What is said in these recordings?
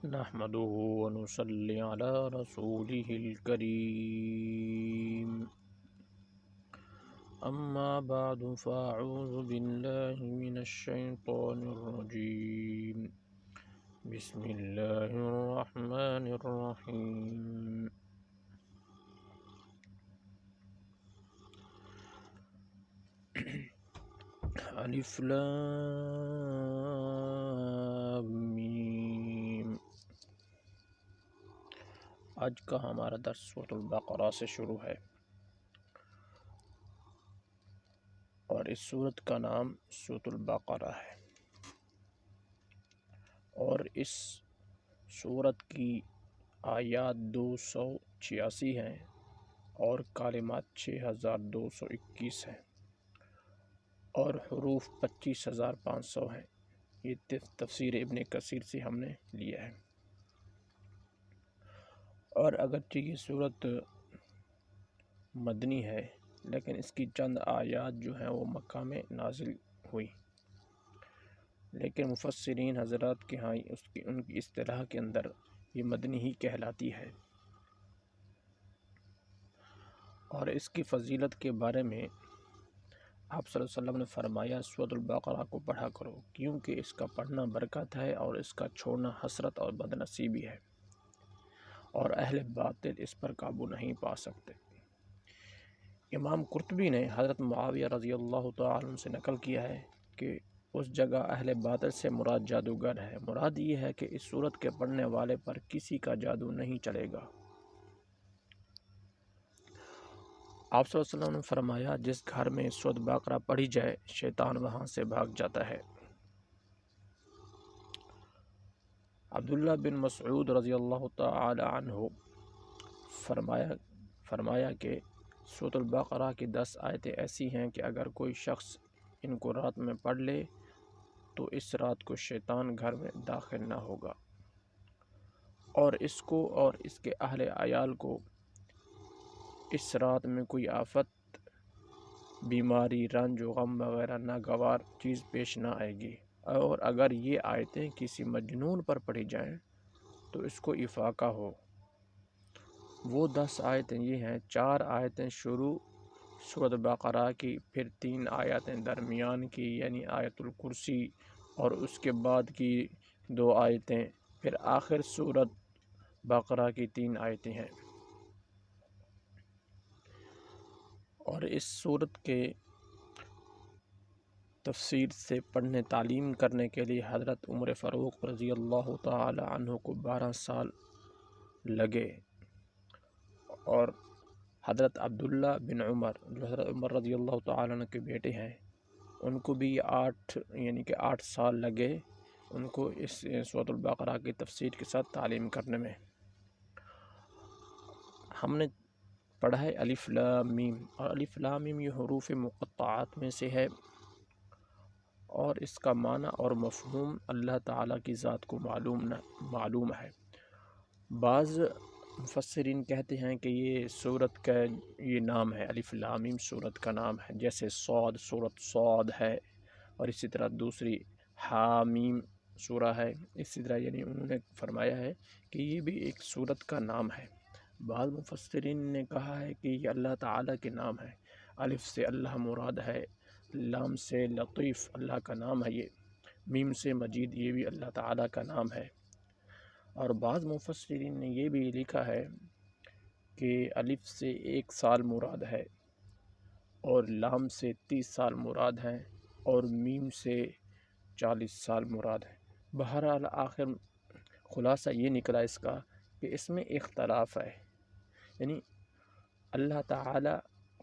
نحمده ونصلي على رسوله الكريم أما بعد فأعوذ بالله من الشيطان الرجيم بسم الله الرحمن الرحيم الف لام میم۔ آج کا ہمارا درس سورۃ البقرہ سے شروع ہے اور اس سورت کا نام سورۃ البقرہ ہے، اور اس سورت کی آیات 286 ہیں اور کلمات 6221 ہیں اور حروف 25500 ہیں۔ یہ تفسیر ابن کثیر سے ہم نے لیا ہے، اور اگرچہ یہ سورت مدنی ہے لیکن اس کی چند آیات جو ہیں وہ مکہ میں نازل ہوئی، لیکن مفسرین حضرات کے ہاں ان کی اصطلاح کے اندر یہ مدنی ہی کہلاتی ہے۔ اور اس کی فضیلت کے بارے میں آپ صلی اللہ علیہ وسلم نے فرمایا سورۃ البقرہ کو پڑھا کرو، کیونکہ اس کا پڑھنا برکت ہے اور اس کا چھوڑنا حسرت اور بدنصیبی ہے، اور اہل باطل اس پر قابو نہیں پا سکتے۔ امام قرطبی نے حضرت معاویہ رضی اللہ تعالی عنہ سے نقل کیا ہے کہ اس جگہ اہل باطل سے مراد جادوگر ہے۔ مراد یہ ہے کہ اس سورت کے پڑھنے والے پر کسی کا جادو نہیں چلے گا۔ آپ صلی اللہ علیہ وسلم نے فرمایا جس گھر میں سورۃ بقرہ پڑھی جائے شیطان وہاں سے بھاگ جاتا ہے۔ عبداللہ بن مسعود رضی اللہ تعالی عنہ فرمایا کہ سورۃ البقرہ کی 10 آیتیں ایسی ہیں کہ اگر کوئی شخص ان کو رات میں پڑھ لے تو اس رات کو شیطان گھر میں داخل نہ ہوگا، اور اس کو اور اس کے اہل عیال کو اس رات میں کوئی آفت، بیماری، رنج و غم وغیرہ ناگوار چیز پیش نہ آئے گی۔ اور اگر یہ آیتیں کسی مجنون پر پڑھی جائیں تو اس کو افاقہ ہو۔ وہ 10 آیتیں یہ ہیں: 4 آیتیں شروع سورۃ بقرہ کی، پھر 3 آیتیں درمیان کی یعنی آیت الکرسی، اور اس کے بعد کی 2 آیتیں، پھر آخر سورۃ بقرہ کی 3 آیتیں ہیں۔ اور اس سورت کے تفسیر سے پڑھنے تعلیم کرنے کے لیے حضرت عمر فاروق رضی اللہ تعالی عنہ کو 12 سال لگے، اور حضرت عبداللہ بن عمر جو حضرت عمر رضی اللہ تعالی عنہ کے بیٹے ہیں ان کو بھی 8 سال لگے ان کو اس سورۃ البقرہ کی تفسیر کے ساتھ تعلیم کرنے میں۔ ہم نے پڑھا ہے الف لام میم، اور الف لام میم یہ حروف مقطعات میں سے ہے، اور اس کا معنی اور مفہوم اللہ تعالیٰ کی ذات کو معلوم ہے۔ بعض مفسرین کہتے ہیں کہ یہ سورت کا یہ نام ہے، الف لام میم سورت کا نام ہے، جیسے صاد سورت صاد ہے، اور اسی طرح دوسری حامیم سورہ ہے، اسی طرح یعنی انہوں نے فرمایا ہے کہ یہ بھی ایک سورت کا نام ہے۔ بعض مفسرین نے کہا ہے کہ یہ اللہ تعالیٰ کے نام ہے، الف سے اللہ مراد ہے، لام سے لطیف اللہ کا نام ہے، یہ میم سے مجید یہ بھی اللہ تعالیٰ کا نام ہے۔ اور بعض مفسرین نے یہ بھی لکھا ہے کہ الف سے 1 سال مراد ہے، اور لام سے 30 سال مراد ہیں، اور میم سے 40 سال مراد ہے۔ بہرحال آخر خلاصہ یہ نکلا اس کا کہ اس میں اختلاف ہے، یعنی اللہ تعالیٰ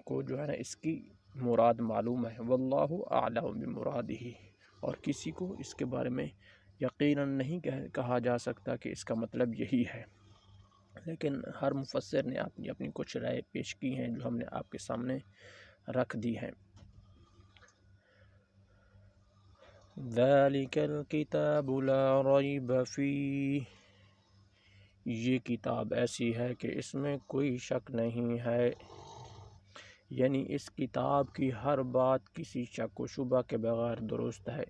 کو جو ہے نا اس کی مراد معلوم ہے، واللہ اعلم بمرادہ، اور کسی کو اس کے بارے میں یقیناً نہیں کہا جا سکتا کہ اس کا مطلب یہی ہے، لیکن ہر مفسر نے اپنی کچھ رائے پیش کی ہیں جو ہم نے آپ کے سامنے رکھ دی ہیں۔ ذَلِكَ الْكِتَابُ لَا رَيْبَ فِيهِ، یہ کتاب ایسی ہے کہ اس میں کوئی شک نہیں ہے، یعنی اس کتاب کی ہر بات کسی شک و شبہ کے بغیر درست ہے۔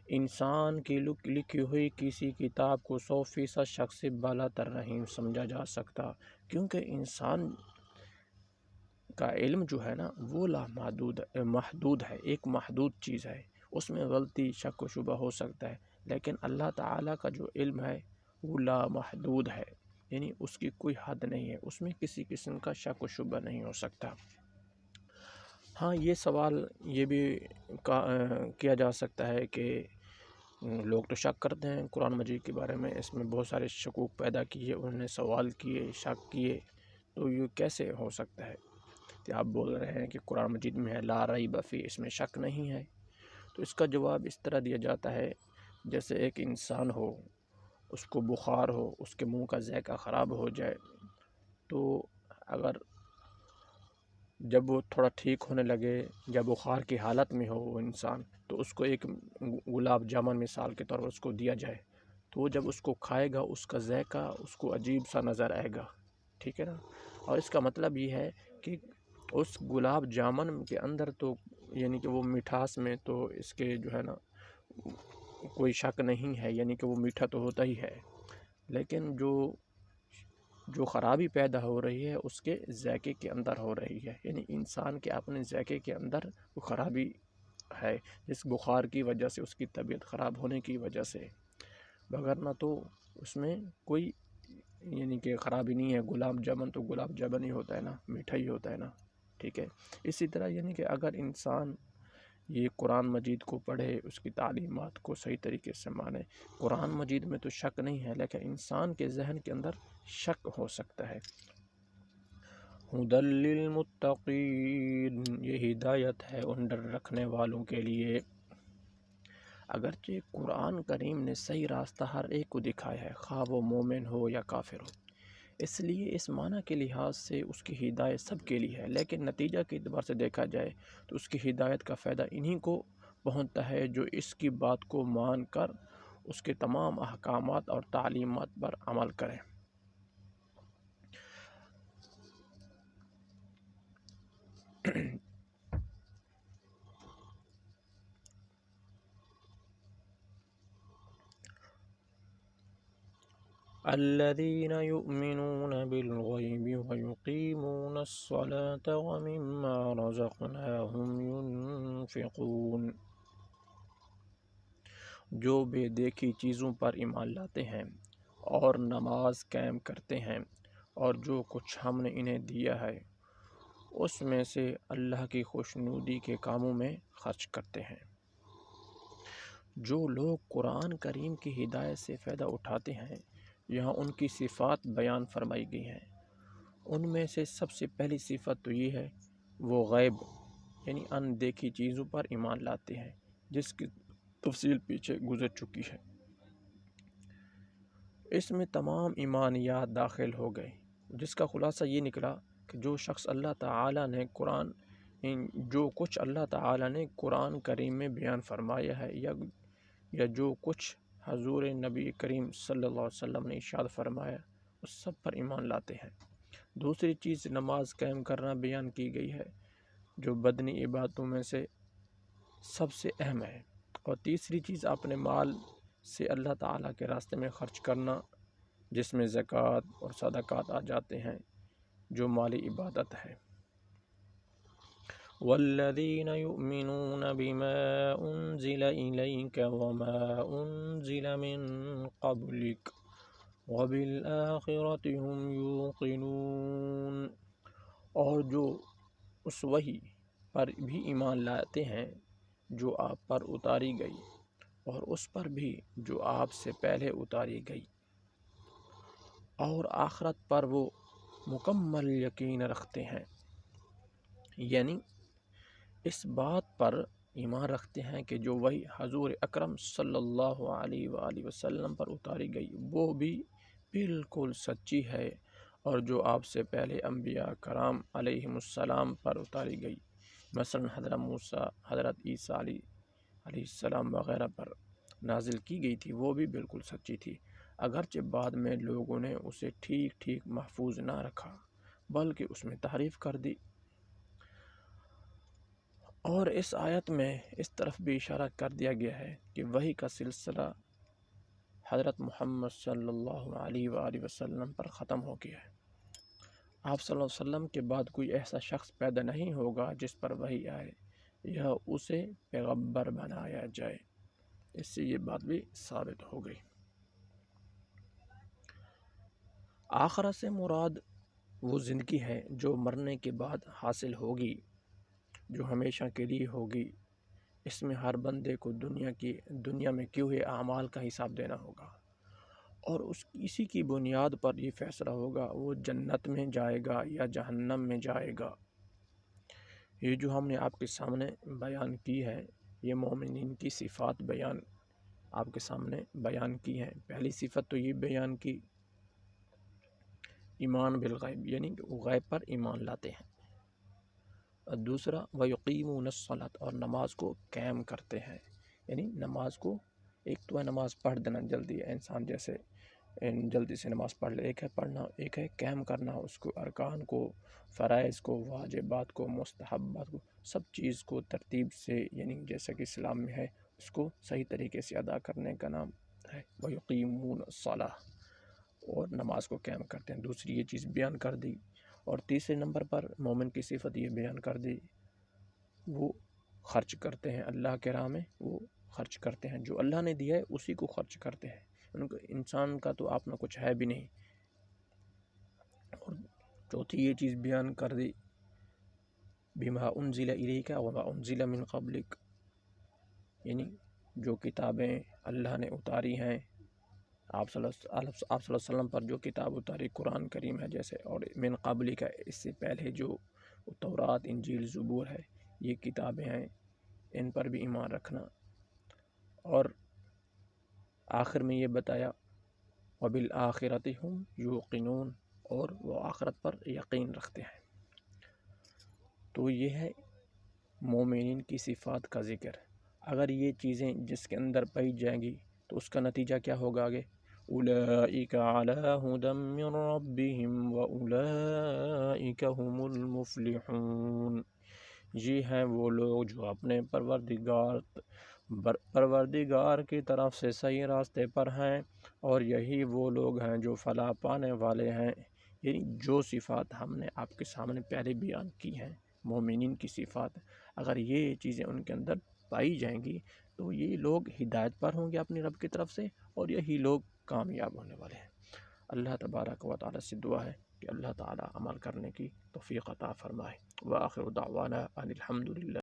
انسان کی لکھی ہوئی کسی کتاب کو 100% شک سے بالاتر نہیں سمجھا جا سکتا، کیونکہ انسان کا علم جو ہے نا وہ محدود ہے، ایک محدود چیز ہے، اس میں غلطی شک و شبہ ہو سکتا ہے، لیکن اللہ تعالیٰ کا جو علم ہے وہ لامحدود ہے، یعنی اس کی کوئی حد نہیں ہے، اس میں کسی قسم کا شک و شبہ نہیں ہو سکتا۔ ہاں، یہ سوال یہ بھی کیا جا سکتا ہے کہ لوگ تو شک کرتے ہیں قرآن مجید کے بارے میں، اس میں بہت سارے شکوک پیدا کیے، انہوں نے سوال کیے، شک کیے، تو یہ کیسے ہو سکتا ہے کہ آپ بول رہے ہیں کہ قرآن مجید میں ہے لا ریب فیہ، اس میں شک نہیں ہے؟ تو اس کا جواب اس طرح دیا جاتا ہے جیسے ایک انسان ہو، اس کو بخار ہو، اس کے منہ کا ذائقہ خراب ہو جائے، تو اگر جب وہ تھوڑا ٹھیک ہونے لگے یا بخار کی حالت میں ہو وہ انسان، تو اس کو ایک گلاب جامن مثال کے طور پر اس کو دیا جائے، تو وہ جب اس کو کھائے گا اس کا ذائقہ اس کو عجیب سا نظر آئے گا، ٹھیک ہے نا؟ اور اس کا مطلب یہ ہے کہ اس گلاب جامن کے اندر تو یعنی کہ وہ مٹھاس میں تو اس کے جو ہے نا کوئی شک نہیں ہے، یعنی کہ وہ میٹھا تو ہوتا ہی ہے، لیکن جو خرابی پیدا ہو رہی ہے اس کے ذائقے کے اندر ہو رہی ہے، یعنی انسان کے اپنے ذائقے کے اندر وہ خرابی ہے، جس بخار کی وجہ سے اس کی طبیعت خراب ہونے کی وجہ سے، وگرنہ تو اس میں کوئی یعنی کہ خرابی نہیں ہے۔ گلاب جامن تو گلاب جامن ہی ہوتا ہے نا، میٹھا ہی ہوتا ہے نا، ٹھیک ہے؟ اسی طرح یعنی کہ اگر انسان یہ قرآن مجید کو پڑھے، اس کی تعلیمات کو صحیح طریقے سے مانے، قرآن مجید میں تو شک نہیں ہے، لیکن انسان کے ذہن کے اندر شک ہو سکتا ہے۔ ھدی للمتقین، یہ ہدایت ہے ان ڈر رکھنے والوں کے لیے۔ اگرچہ قرآن کریم نے صحیح راستہ ہر ایک کو دکھایا ہے، خواہ وہ مومن ہو یا کافر ہو، اس لیے اس معنی کے لحاظ سے اس کی ہدایت سب کے لیے ہے، لیکن نتیجہ کے اعتبار سے دیکھا جائے تو اس کی ہدایت کا فائدہ انہی کو پہنچتا ہے جو اس کی بات کو مان کر اس کے تمام احکامات اور تعلیمات پر عمل کریں۔ الذين يؤمنون بالغيب ويقيمون الصلاة ومما رزقناهم ينفقون، جو بے دیکھی چیزوں پر ایمان لاتے ہیں اور نماز قائم کرتے ہیں، اور جو کچھ ہم نے انہیں دیا ہے اس میں سے اللہ کی خوشنودی کے کاموں میں خرچ کرتے ہیں۔ جو لوگ قرآن کریم کی ہدایت سے فائدہ اٹھاتے ہیں، یہاں ان کی صفات بیان فرمائی گئی ہیں۔ ان میں سے سب سے پہلی صفت تو یہ ہے وہ غیب یعنی ان دیکھی چیزوں پر ایمان لاتے ہیں، جس کی تفصیل پیچھے گزر چکی ہے۔ اس میں تمام ایمانیات داخل ہو گئے، جس کا خلاصہ یہ نکلا کہ جو شخص اللہ تعالیٰ نے جو کچھ اللہ تعالیٰ نے قرآن کریم میں بیان فرمایا ہے یا جو کچھ حضور نبی کریم صلی اللہ علیہ وسلم نے ارشاد فرمایا، اس سب پر ایمان لاتے ہیں۔ دوسری چیز نماز قائم کرنا بیان کی گئی ہے، جو بدنی عبادتوں میں سے سب سے اہم ہے۔ اور تیسری چیز اپنے مال سے اللہ تعالیٰ کے راستے میں خرچ کرنا، جس میں زکوٰۃ اور صدقات آ جاتے ہیں، جو مالی عبادت ہے۔ والذین یؤمنون بما انزل الیک وما انزل من قبلک وبالآخرۃ هم یوقنون، اور جو اس وحی پر بھی ایمان لاتے ہیں جو آپ پر اتاری گئی، اور اس پر بھی جو آپ سے پہلے اتاری گئی، اور آخرت پر وہ مکمل یقین رکھتے ہیں، یعنی اس بات پر ایمان رکھتے ہیں کہ جو وحی حضور اکرم صلی اللہ علیہ وآلہ وسلم پر اتاری گئی وہ بھی بالکل سچی ہے، اور جو آپ سے پہلے انبیاء کرام علیہم السلام پر اتاری گئی، مثلا حضرت موسیٰ، حضرت عیسیٰ علیہ السلام وغیرہ پر نازل کی گئی تھی، وہ بھی بالکل سچی تھی، اگرچہ بعد میں لوگوں نے اسے ٹھیک ٹھیک محفوظ نہ رکھا بلکہ اس میں تحریف کر دی۔ اور اس آیت میں اس طرف بھی اشارہ کر دیا گیا ہے کہ وحی کا سلسلہ حضرت محمد صلی اللہ علیہ وآلہ وسلم پر ختم ہو گیا ہے۔ آپ صلی اللہ علیہ وسلم کے بعد کوئی ایسا شخص پیدا نہیں ہوگا جس پر وحی آئے یا اسے پیغمبر بنایا جائے۔ اس سے یہ بات بھی ثابت ہو گئی۔ آخرت سے مراد وہ زندگی ہے جو مرنے کے بعد حاصل ہوگی، جو ہمیشہ کے لیے ہوگی۔ اس میں ہر بندے کو دنیا میں کیے ہوئے اعمال کا حساب دینا ہوگا، اور اسی کی بنیاد پر یہ فیصلہ ہوگا وہ جنت میں جائے گا یا جہنم میں جائے گا۔ یہ جو ہم نے آپ کے سامنے بیان کی ہے، یہ مومنین کی صفات آپ کے سامنے بیان کی ہیں۔ پہلی صفت تو یہ بیان کی ایمان بالغیب، یعنی کہ وہ غیب پر ایمان لاتے ہیں۔ اور دوسرا وَيُقِيمُونَ الصَّلَاةَ، اور نماز کو قائم کرتے ہیں، یعنی نماز کو ایک تو ہے نماز پڑھ دینا جلدی، انسان جیسے جلدی سے نماز پڑھ لے، ایک ہے پڑھنا، ایک ہے قائم کرنا، اس کو ارکان کو، فرائض کو، واجبات کو، مستحبات کو، سب چیز کو ترتیب سے، یعنی جیسا کہ اسلام میں ہے اس کو صحیح طریقے سے ادا کرنے کا نام ہے وَيُقِيمُونَ الصَّلَاةَ، اور نماز کو قائم کرتے ہیں۔ دوسری یہ چیز بیان کر دی، اور تیسرے نمبر پر مومن کی صفت یہ بیان کر دی، وہ خرچ کرتے ہیں اللہ کے راہ میں، وہ خرچ کرتے ہیں، جو اللہ نے دیا ہے اسی کو خرچ کرتے ہیں۔ انسان کا تو اپنا کچھ ہے بھی نہیں۔ اور چوتھی یہ چیز بیان کر دی بِمَا أُنزِلَ إِلَيْكَ وَمَا أُنزِلَ مِن قَبْلِكَ، یعنی جو کتابیں اللہ نے اتاری ہیں آپ صلی اللہ علیہ وسلم پر، جو کتاب اتاری قرآن کریم ہے جیسے، اور من قبل کا اس سے پہلے جو تورات، انجیل، زبور ہے، یہ کتابیں ہیں، ان پر بھی ایمان رکھنا۔ اور آخر میں یہ بتایا وَبِالْآخِرَةِ هُمْ يُوقِنُونَ، اور وہ آخرت پر یقین رکھتے ہیں۔ تو یہ ہے مومنین کی صفات کا ذکر۔ اگر یہ چیزیں جس کے اندر پائی جائیں گی تو اس کا نتیجہ کیا ہوگا آگے؟ أُولَئِكَ عَلَىٰ هُدًى مِّن رَّبِّهِمْ وَأُولَئِكَ هُمُ الْمُفْلِحُونَ۔ یہ ہیں وہ لوگ جو اپنے پروردگار کی طرف سے صحیح راستے پر ہیں، اور یہی وہ لوگ ہیں جو فلاح پانے والے ہیں۔ یعنی جو صفات ہم نے آپ کے سامنے پہلے بیان کی ہیں، مومنین کی صفات، اگر یہ چیزیں ان کے اندر پائی جائیں گی تو یہ لوگ ہدایت پر ہوں گے اپنی رب کی طرف سے، اور یہی لوگ کامیاب ہونے والے ہیں۔ اللہ تبارک و تعالی سے دعا ہے کہ اللہ تعالی عمل کرنے کی توفیق عطا فرمائے۔ وآخر دعوانا ان الحمد للہ۔